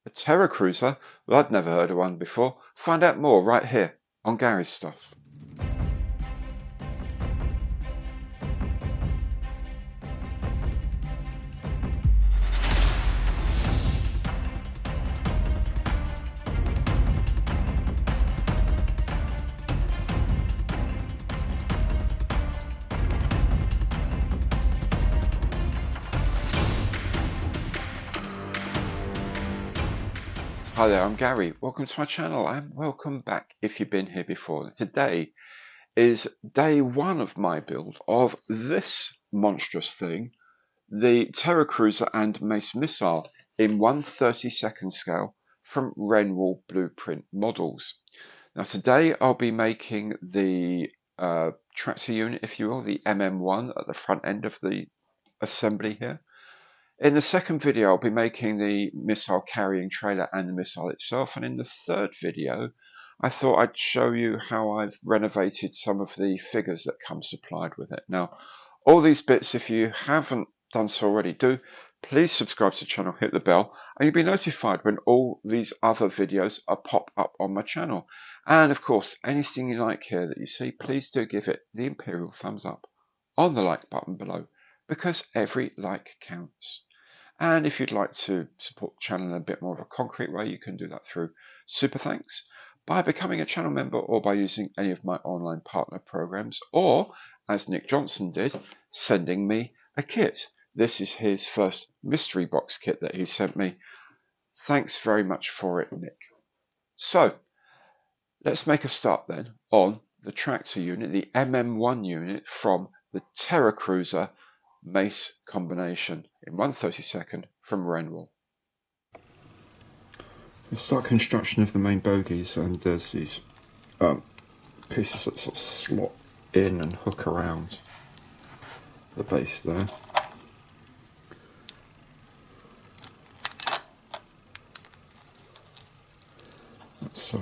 A Teracruzer? Well, I'd never heard of one before. Find out more right here on Gary's Stuff. Hi there, I'm Gary. Welcome to my channel and welcome back if you've been here before. Today is day one of my build of this monstrous thing, the Teracruzer and Mace missile in 1/32 scale from Renwall Blueprint Models. Now today I'll be making the tractor unit, if you will, the MM-1 at the front end of the assembly here. In the second video, I'll be making the missile carrying trailer and the missile itself. And in the third video, I thought I'd show you how I've renovated some of the figures that come supplied with it. Now, all these bits, if you haven't done so already, please subscribe to the channel, hit the bell, and you'll be notified when all these other videos are pop up on my channel. And of course, anything you like here that you see, please do give it the Imperial thumbs up on the like button below, because every like counts. And if you'd like to support the channel in a bit more of a concrete way, you can do that through Super Thanks, by becoming a channel member, or by using any of my online partner programs, or, as Nick Johnson did, sending me a kit. This is his first mystery box kit that he sent me. Thanks very much for it, Nick. So, let's make a start then on the tractor unit, the MM-1 unit from the Teracruzer Mace combination in 1/32 from Renwall. Let's start construction of the main bogies, and there's these pieces that sort of slot in and hook around the base there. Like so.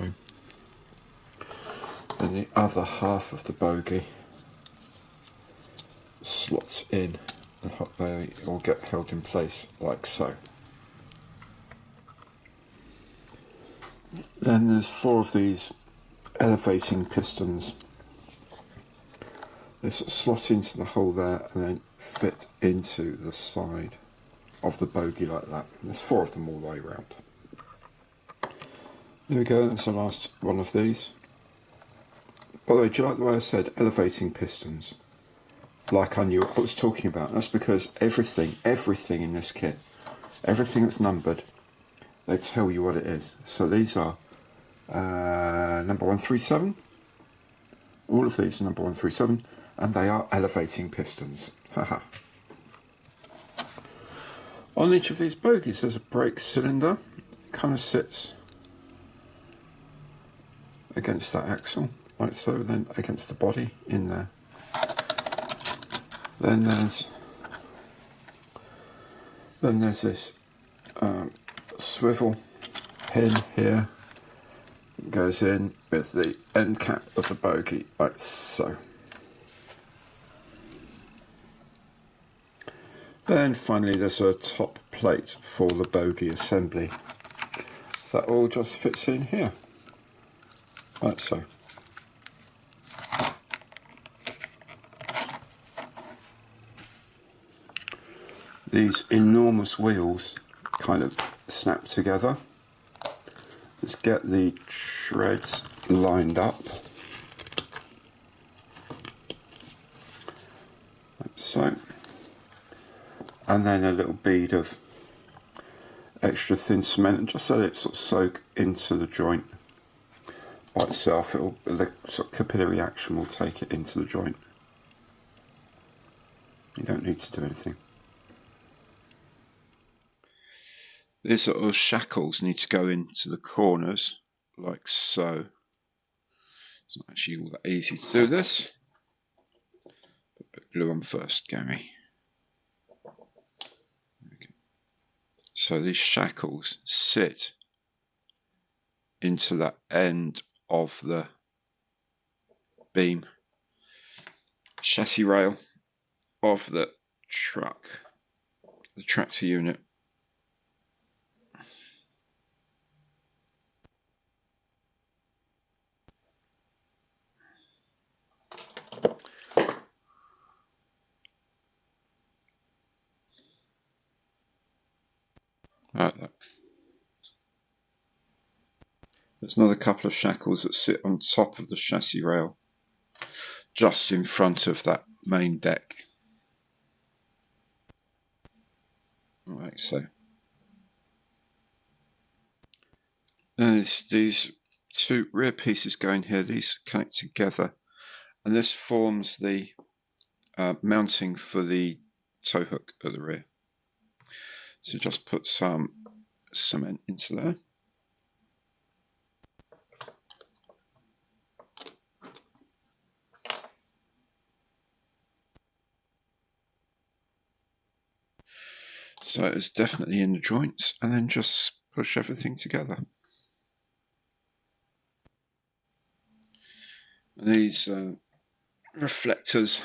Then the other half of the bogie slots in and they all get held in place like so. Then there's 4 of these elevating pistons. They sort of slot into the hole there and then fit into the side of the bogie like that. There's 4 of them all the way around. There we go, that's the last one of these. By the way, do you like the way I said elevating pistons? Like I knew what I was talking about. That's because everything in this kit, everything that's numbered, they tell you what it is. So these are number 137. All of these are number 137, and they are elevating pistons. Haha. On each of these bogies, there's a brake cylinder. It kind of sits against that axle, like so, then against the body in there. Then there's this swivel pin here. It goes in with the end cap of the bogie, like so. Then finally there's a top plate for the bogie assembly. That all just fits in here, like so. These enormous wheels kind of snap together. Let's get the treads lined up, like so. And then a little bead of extra thin cement, and just let it sort of soak into the joint by itself. The sort of capillary action will take it into the joint. You don't need to do anything. These little shackles need to go into the corners, like so. It's not actually all that easy to do this. Put glue on first, Gary. Okay. So these shackles sit into that end of the beam, chassis rail of the truck, the tractor unit. Like that. There's another couple of shackles that sit on top of the chassis rail, just in front of that main deck. Like so. And these two rear pieces go in here, these connect together, and this forms the mounting for the tow hook at the rear. So just put some cement into there. So it's definitely in the joints, and then just push everything together. And these reflectors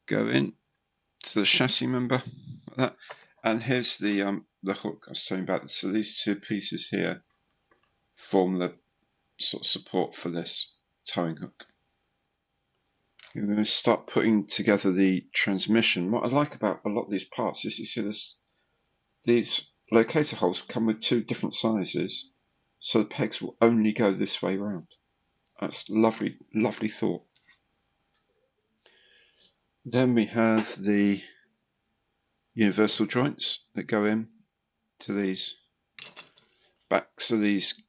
go in to the chassis member like that. And here's the hook I was talking about. So these two pieces here form the sort of support for this towing hook. We're going to start putting together the transmission. What I like about a lot of these parts is you see these locator holes come with two different sizes, so the pegs will only go this way round. That's lovely, lovely thought. Then we have the universal joints that go in to these backs of these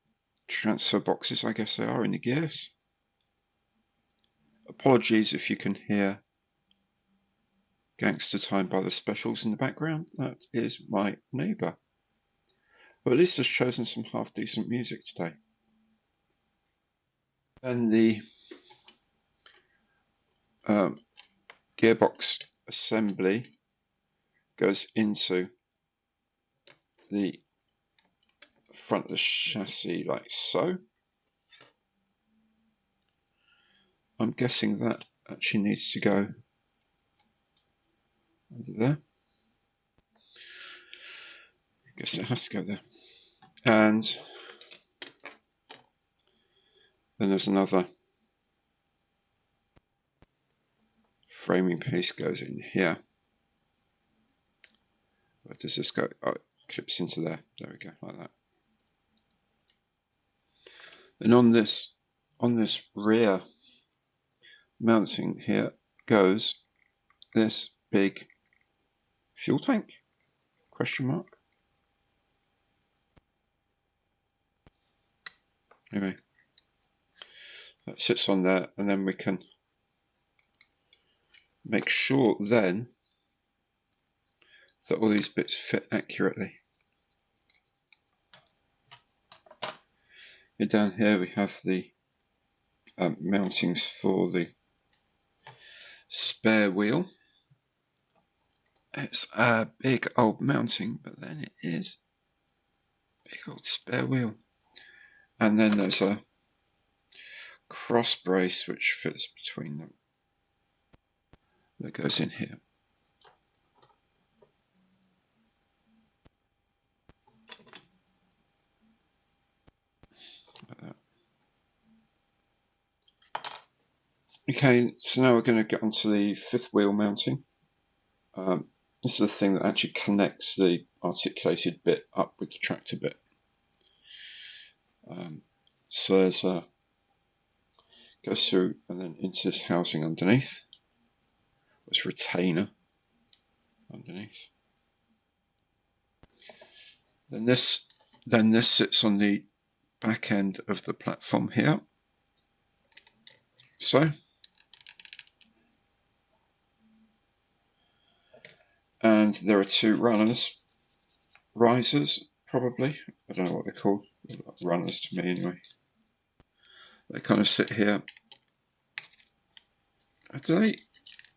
transfer boxes, I guess they are, in the gears. Apologies if you can hear Gangster Time by the Specials in the background. That is my neighbour. But at least has chosen some half decent music today. And the gearbox assembly goes into the front of the chassis like so. I'm guessing that actually needs to go under there. I guess it has to go there. And then there's another framing piece goes in here. Where does this go? Oh, it clips into there. There we go, like that. And on this rear mounting here goes this big fuel tank? Question mark. Anyway, that sits on there, and then we can make sure then that all these bits fit accurately. And down here we have the mountings for the spare wheel. It's a big old mounting, but then it is a big old spare wheel. And then there's a cross brace which fits between them that goes in here. Like that. Okay, so now we're going to get onto the fifth wheel mounting. This is the thing that actually connects the articulated bit up with the tractor bit. So there's goes through and then into this housing underneath. This retainer underneath. Then this sits on the back end of the platform here. So. And there are two risers, probably. I don't know what they're called. Runners to me, anyway. They kind of sit here. Do they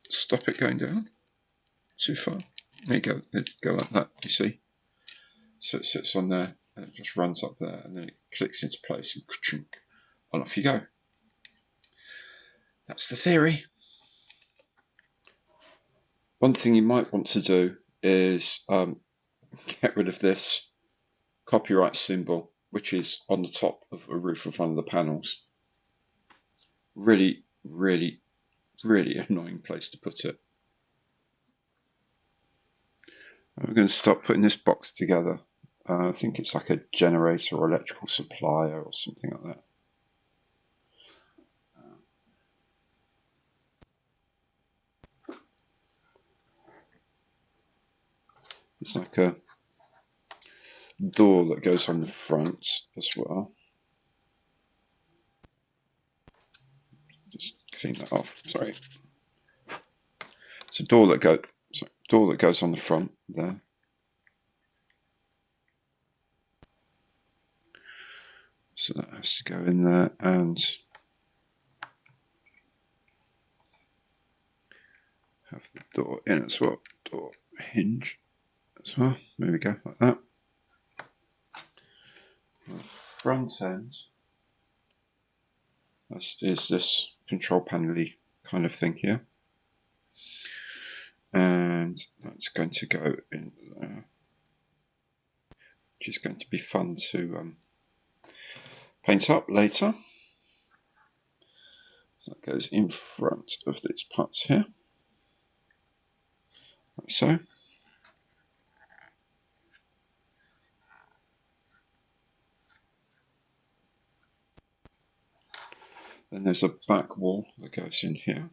stop it going down too far? There you go. They go like that, you see. So it sits on there, and it just runs up there, and then it clicks into place, and ka-chunk, and off you go. That's the theory. One thing you might want to do is get rid of this copyright symbol, which is on the top of a roof of one of the panels. Really, really, really annoying place to put it. We're going to start putting this box together. I think it's like a generator or electrical supplier or something like that. It's like a door that goes on the front as well. Just clean that off. Sorry. It's a door that goes on the front there. So that has to go in there, and have the door in as well. Door hinge as well. There we go, like that. The front end is this control panel-y kind of thing here, and that's going to go in there, which is going to be fun to paint up later. So that goes in front of these parts here, like so. Then there's a back wall that goes in here.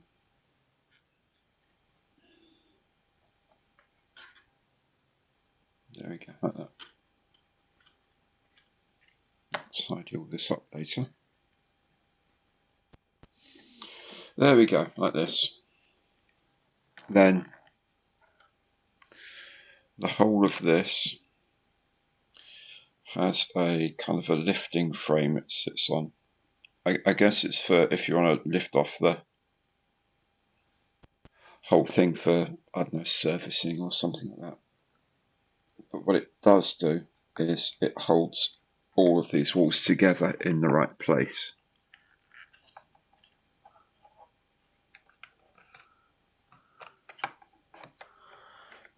There we go, like that. Tidy all this up later. There we go, like this. Then the whole of this has a kind of a lifting frame it sits on. I guess it's for if you want to lift off the whole thing for, I don't know, servicing or something like that. But what it does do is it holds all of these walls together in the right place.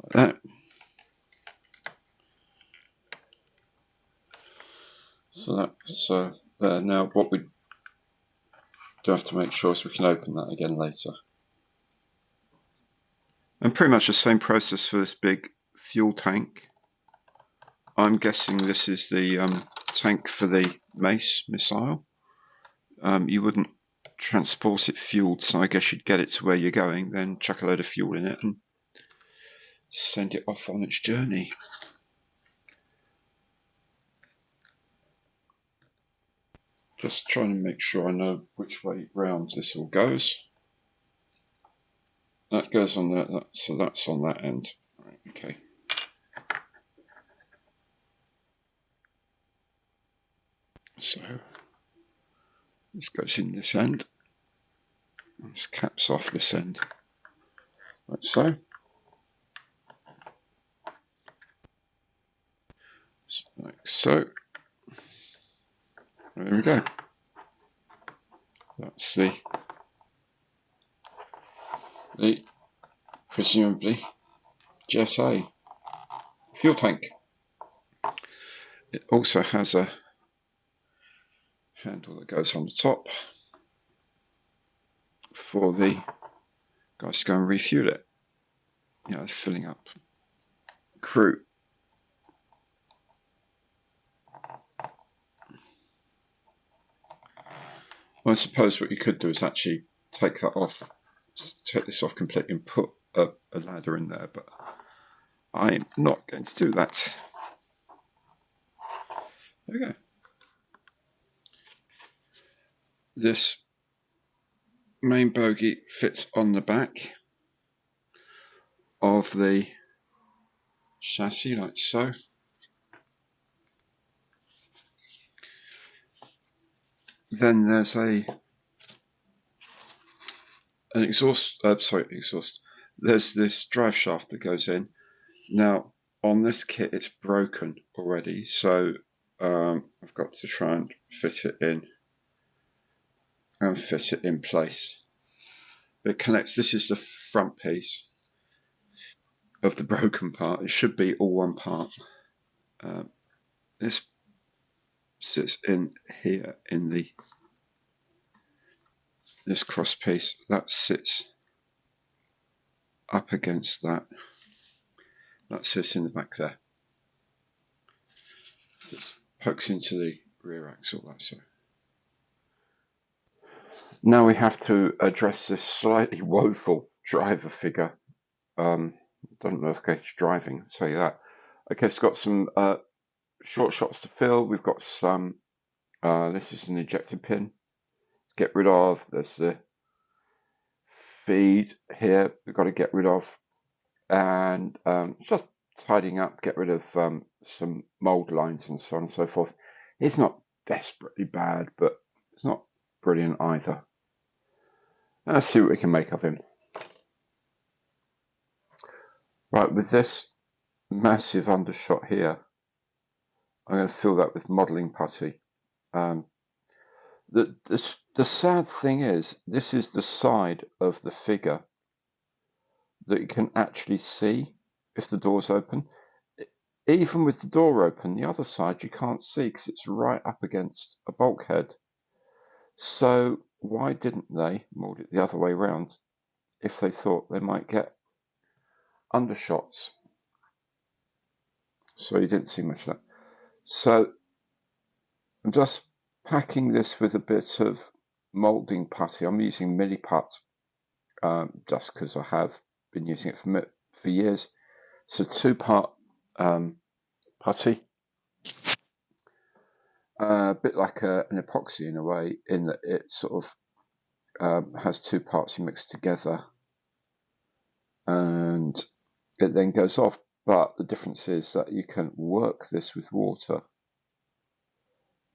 Like that. So that's there. Now what we do have to make sure is we can open that again later. And pretty much the same process for this big fuel tank. I'm guessing this is the tank for the Mace missile. You wouldn't transport it fueled, so I guess you'd get it to where you're going, then chuck a load of fuel in it and send it off on its journey. Just trying to make sure I know which way round this all goes. That goes on that, so that's on that end. Right, okay. So this goes in this end. This caps off this end, like so. Like so. There we go. That's the presumably GSA fuel tank. It also has a handle that goes on the top for the guys to go and refuel it. You know, filling up crew. Well, I suppose what you could do is actually take that off, take this off completely and put a ladder in there, but I'm not going to do that. There we go. This main bogie fits on the back of the chassis like so. Then there's an exhaust. There's this drive shaft that goes in. Now on this kit it's broken already, so I've got to try and fit it in place. It connects. This is the front piece of the broken part. It should be all one part. This sits in here in this cross piece. That sits up against that. That sits in the back there. that pokes into the rear axle, like so. Now we have to address this slightly woeful driver figure. Doesn't look like it's driving, I'll tell you that. Okay, it's got some short shots to fill. We've got some, this is an ejector pin. Get rid of, there's the feed here, we've got to get rid of. And just tidying up, get rid of some mold lines and so on and so forth. It's not desperately bad, but it's not brilliant either. Let's see what we can make of him. Right, with this massive undershot here, I'm going to fill that with modelling putty. The sad thing is, this is the side of the figure that you can actually see if the door's open. Even with the door open, the other side you can't see because it's right up against a bulkhead. So why didn't they mould it the other way around if they thought they might get undershots? So you didn't see much of that. So I'm just packing this with a bit of moulding putty. I'm using Milliput just because I have been using it for years. It's a 2-part putty, a bit like an epoxy in a way, in that it sort of has 2 parts you mix together and it then goes off. But the difference is that you can work this with water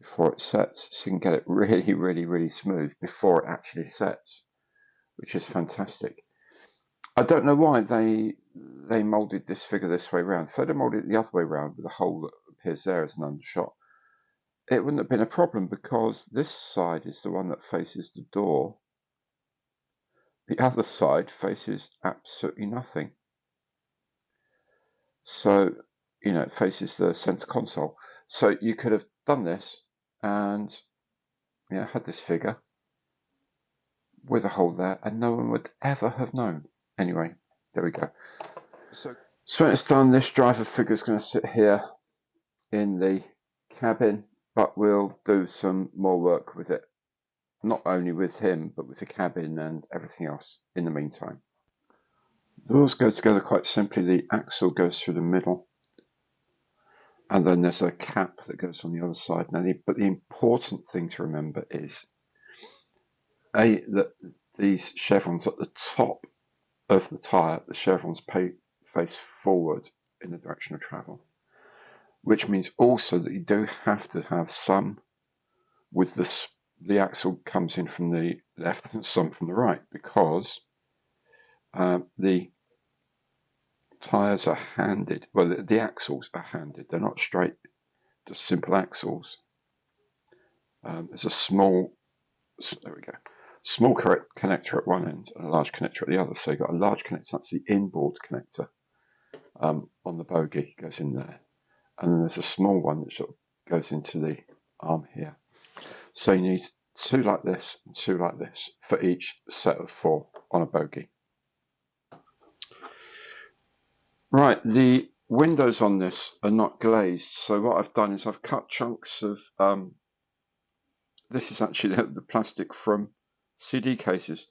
before it sets, so you can get it really, really, really smooth before it actually sets, which is fantastic. I don't know why they moulded this figure this way around. If they'd have moulded it the other way around with a hole that appears there as an undershot, it wouldn't have been a problem because this side is the one that faces the door. The other side faces absolutely nothing. So, you know, it faces the center console. So you could have done this and, you know, had this figure with a hole there and no one would ever have known. Anyway, there we go. So when it's done, this driver figure is going to sit here in the cabin, but we'll do some more work with it. Not only with him, but with the cabin and everything else in the meantime. The wheels go together quite simply. The axle goes through the middle, and then there's a cap that goes on the other side. But the important thing to remember is that these chevrons at the top of the tyre, the chevrons face forward in the direction of travel, which means also that you do have to have some with this. The axle comes in from the left and some from the right, because the tyres are handed. Well, the axles are handed. They're not straight, just simple axles. There's a small, there we go, small connector at one end and a large connector at the other. So you've got a large connector, that's the inboard connector on the bogie, goes in there. And then there's a small one that sort of goes into the arm here. So you need 2 like this and 2 like this for each set of 4 on a bogie. Right, the windows on this are not glazed, so what I've done is I've cut chunks of, this is actually the plastic from CD cases.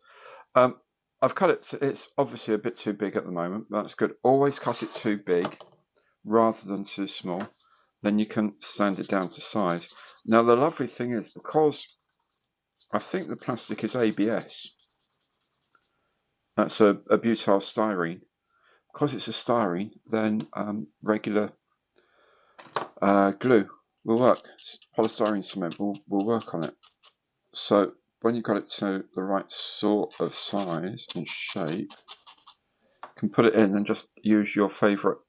I've cut it, it's obviously a bit too big at the moment, but that's good. Always cut it too big rather than too small, then you can sand it down to size. Now the lovely thing is, because I think the plastic is ABS, that's a butyl styrene. Because it's a styrene, then regular glue will work. Polystyrene cement will work on it. So when you've got it to the right sort of size and shape, you can put it in and just use your favourite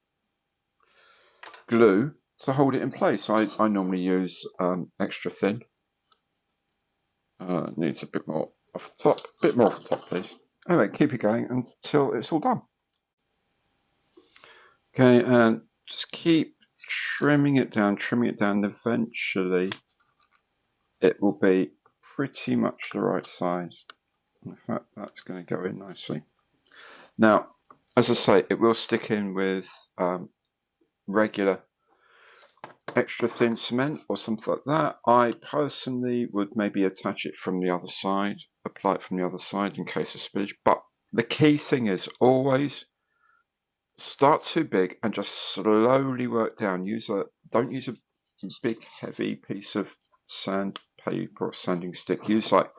glue to hold it in place. I normally use extra thin. Needs a bit more off the top. A bit more off the top, please. Anyway, keep it going until it's all done. Okay, and just keep trimming it down, and eventually it will be pretty much the right size. In fact, that's going to go in nicely. Now, as I say, it will stick in with regular extra thin cement or something like that. I personally would maybe attach it from the other side, apply it from the other side in case of spillage. But the key thing is always start too big and just slowly work down. Don't use a big heavy piece of sandpaper or sanding stick. Use like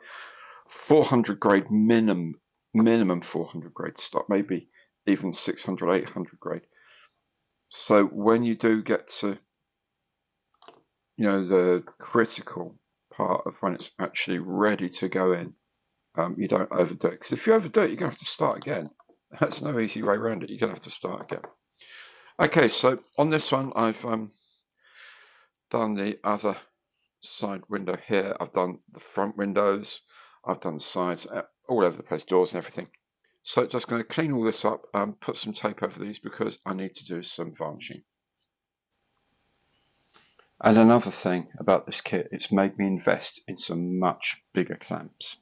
400 grade minimum 400 grade stock, maybe even 600, 800 grade. So when you do get to the critical part of when it's actually ready to go in, you don't overdo it. Because if you overdo it, you're going to have to start again. That's no easy way around it. You're going to have to start again. Okay, so on this one, I've done the other side window here. I've done the front windows. I've done the sides, all over the place, doors and everything. So just going to clean all this up and put some tape over these because I need to do some varnishing. And another thing about this kit, it's made me invest in some much bigger clamps.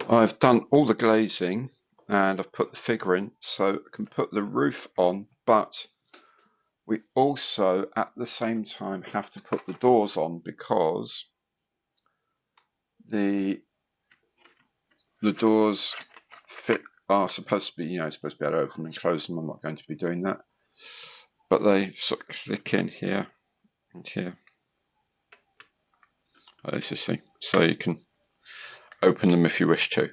I've done all the glazing and I've put the figure in so I can put the roof on, but we also at the same time have to put the doors on because the doors are supposed to be, supposed to be able to open and close them. I'm not going to be doing that, but they sort of click in here and here. As you see, so you can open them if you wish to.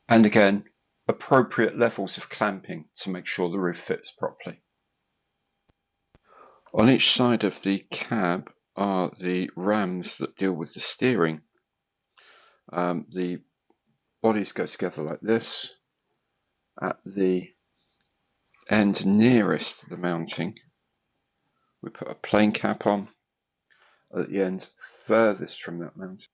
And again, appropriate levels of clamping to make sure the roof fits properly. On each side of the cab are the rams that deal with the steering. The bodies go together like this. At the end nearest the mounting, we put a plain cap on. At the end furthest from that mounting,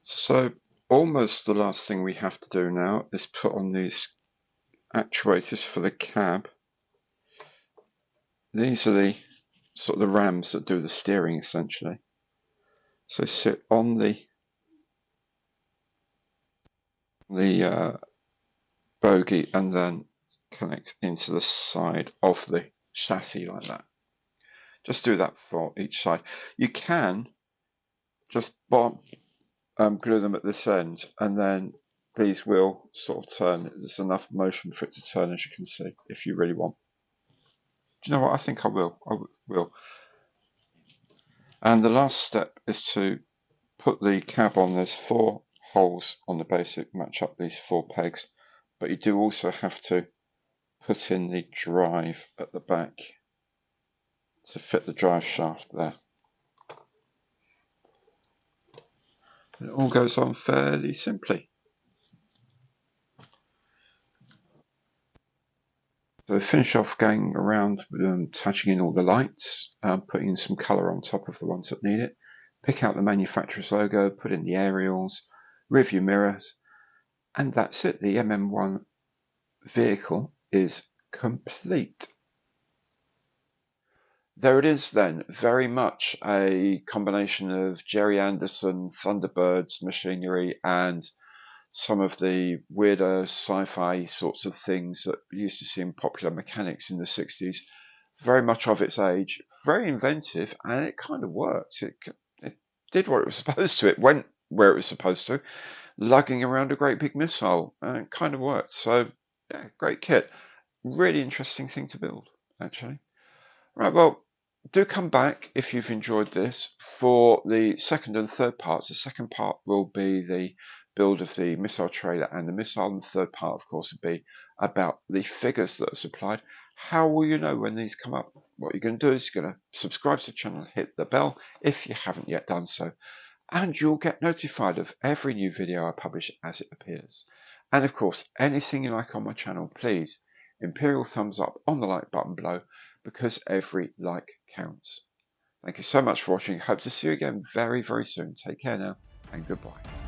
so almost the last thing we have to do now is put on these actuators for the cab. These are the sort of the rams that do the steering essentially. So sit on the bogie and then connect into the side of the chassis like that. Just do that for each side. You can just glue them at this end and then these will sort of turn. There's enough motion for it to turn, as you can see, if you really want. Do you know what? I think I will. I will. And the last step is to put the cab on. There's 4 holes on the base that match up these 4 pegs, but you do also have to put in the drive at the back to fit the drive shaft there. And it all goes on fairly simply. So finish off going around touching in all the lights, putting in some colour on top of the ones that need it. Pick out the manufacturer's logo, put in the aerials, rear view mirrors, and that's it. The MM-1 vehicle is complete. There it is then, very much a combination of Jerry Anderson, Thunderbirds machinery and some of the weirder sci-fi sorts of things that we used to see in Popular Mechanics in the 60s. Very much of its age, very inventive, and it kind of worked. It did what it was supposed to. It went where it was supposed to, lugging around a great big missile, and it kind of worked. So, yeah, great kit. Really interesting thing to build, actually. Right, well, do come back if you've enjoyed this for the second and third parts. The second part will be the build of the missile trailer and the missile, and the third part, of course, will be about the figures that are supplied. How will you know when these come up? What you're going to do is you're going to subscribe to the channel, hit the bell if you haven't yet done so, and you'll get notified of every new video I publish as it appears. And of course, anything you like on my channel, please, imperial thumbs up on the like button below, because every like counts. Thank you so much for watching. Hope to see you again very, very soon. Take care now, and goodbye.